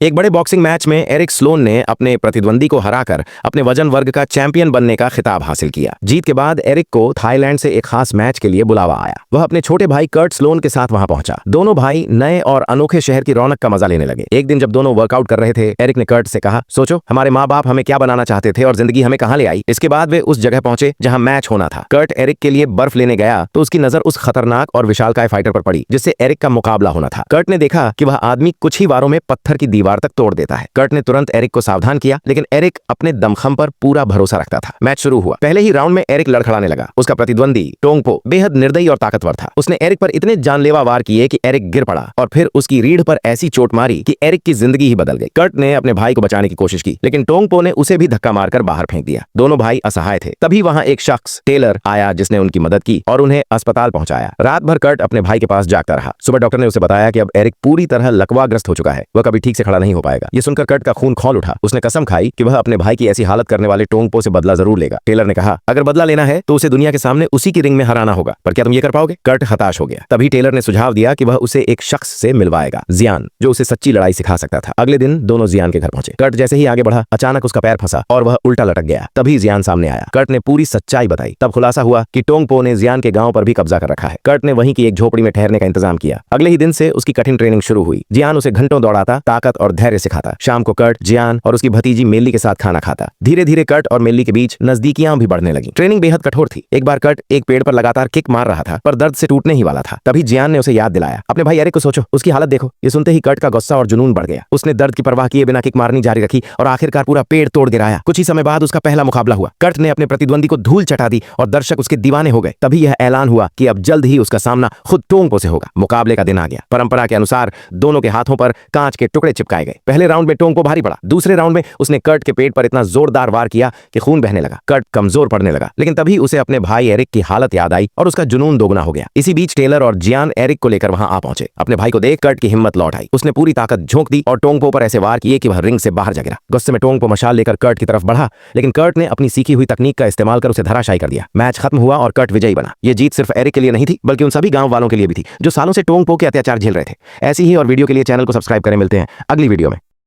एक बड़े boxing match में एरिक स्लोन ने अपने प्रतिद्वंदी को हराकर अपने वजन वर्ग का चैंपियन बनने का खिताब हासिल किया। जीत के बाद एरिक को थाईलैंड से एक खास मैच के लिए बुलावा आया। वह अपने छोटे भाई कर्ट स्लोन के साथ वहां पहुंचा। दोनों भाई नए और अनोखे शहर की रौनक का मजा लेने लगे। एक दिन जब दोनों वर्कआउट कर रहे थे, एरिक ने कर्ट से कहा, सोचो हमारे माँ बाप हमें क्या बनाना चाहते थे और जिंदगी हमें कहाँ ले आई। इसके बाद वे उस जगह पहुंचे जहां मैच होना था। कर्ट एरिक के लिए बर्फ लेने गया तो उसकी नजर उस खतरनाक और विशालकाय फाइटर पर पड़ी जिससे एरिक का मुकाबला होना था। कर्ट ने देखा कि वह आदमी कुछ ही वारों में पत्थर की दीवार तक तोड़ देता है। कर्ट ने तुरंत एरिक को सावधान किया, लेकिन एरिक अपने दमखम पर पूरा भरोसा रखता था। मैच शुरू हुआ। पहले ही राउंड में एरिक लड़खड़ाने लगा। उसका प्रतिद्वंदी टोंगपो बेहद निर्दयी और ताकतवर था। उसने एरिक पर इतने जानलेवा वार किए कि एरिक गिर पड़ा और फिर उसकी रीढ़ पर ऐसी चोट मारी कि एरिक की जिंदगी ही बदल गई। कर्ट ने अपने भाई को बचाने की कोशिश की, लेकिन टोंगपो ने उसे भी धक्का मारकर बाहर फेंक दिया। दोनों भाई असहाय थे। तभी वहां एक शख्स टेलर आया जिसने उनकी मदद की और उन्हें अस्पताल पहुंचाया। रात भर कर्ट अपने भाई के पास जागता रहा। सुबह डॉक्टर ने उसे बताया कि अब एरिक पूरी तरह लकवाग्रस्त हो चुका है। वह कभी ठीक से खड़ा नहीं हो पाएगा। यह सुनकर कर्ट का खून खौल उठा। उसने कसम खाई कि वह अपने भाई की ऐसी हालत करने वाले टोंगपो से बदला जरूर लेगा। टेलर ने कहा, अगर बदला लेना है तो उसे दुनिया के सामने उसी की रिंग में हराना होगा, पर क्या तुम ये कर पाओगे? कर्ट हताश हो गया। तभी टेलर ने सुझाव दिया कि वह उसे एक शख्स से मिलवाएगा, जियान, जो उसे सच्ची लड़ाई सिखा सकता था। अगले दिन दोनों जियान के घर पहुंचे। कर्ट जैसे ही आगे बढ़ा, अचानक उसका पैर फंसा और वह उल्टा लटक गया। तभी जियान सामने आया। कर्ट ने पूरी सच्चाई बताई। तब खुलासा हुआ कि टोंगपो ने जियान के गांव पर भी कब्जा कर रखा है। कर्ट ने वहीं की एक झोपड़ी में ठहरने का इंतजाम किया। अगले ही दिन से उसकी कठिन ट्रेनिंग शुरू हुई। जियान उसे घंटों दौड़ाता, ताकत और धैर्य सिखाता। शाम को कर्ट जियान और उसकी भतीजी मेली के साथ खाना खाता। धीरे धीरे कर्ट और मेली के बीच नजदीकियां भी बढ़ने लगी। ट्रेनिंग बेहद कठोर थी। एक बार कर्ट एक पेड़ पर लगातार किक मार रहा था, पर दर्द से टूटने ही वाला था। तभी जियान ने उसे याद दिलाया, अपने भाई एरिक को सोचो, उसकी हालत देखो। ये सुनते ही कर्ट का गुस्सा और जुनून बढ़ गया। उसने दर्द की परवाह किए बिना किक मारनी जारी रखी और आखिरकार पूरा पेड़ तोड़ गिराया। कुछ ही समय बाद उसका पहला मुकाबला हुआ। कर्ट ने अपने प्रतिद्वंदी को धूल चटा दी और दर्शक उसके दीवाने हो गए। तभी यह ऐलान हुआ कि अब जल्द ही उसका सामना खुद टोंगपो से होगा। मुकाबले का दिन आ गया। परंपरा के अनुसार दोनों के हाथों पर कांच के टुकड़े चिपकाए गए। पहले राउंड में टोंगपो भारी पड़ा। दूसरे राउंड में उसने कर्ट के पेट पर इतना जोरदार वार किया कि खून बहने लगा। कर्ट कमजोर पड़ने लगा, लेकिन तभी उसे अपने भाई एरिक की हालत याद आई और उसका जुनून दोगुना हो गया। इसी बीच टेलर और जियान एरिक को लेकर वहां आ पहुंचे। अपने भाई को देख कर्ट की हिम्मत लौट आई। उसने पूरी ताकत झोंक दी और टोंगपो पर ऐसे वार किए कि वह रिंग से बाहर जा गिरा। गुस्से में टोंगपो मशाल लेकर कर्ट की तरफ बढ़ा, लेकिन कर्ट ने अपनी सीखी हुई तकनीक का इस्तेमाल कर उसे धराशायी कर दिया। मैच खत्म हुआ और कर्ट विजयी बना। यह जीत सिर्फ एरिक के लिए नहीं थी, बल्कि उन सभी गांव वालों के लिए भी थी जो सालों से टोंगपो के अत्याचार झेल रहे थे। ऐसी ही और वीडियो के लिए चैनल को सब्सक्राइब करें। मिलते हैं अगली वीडियो में।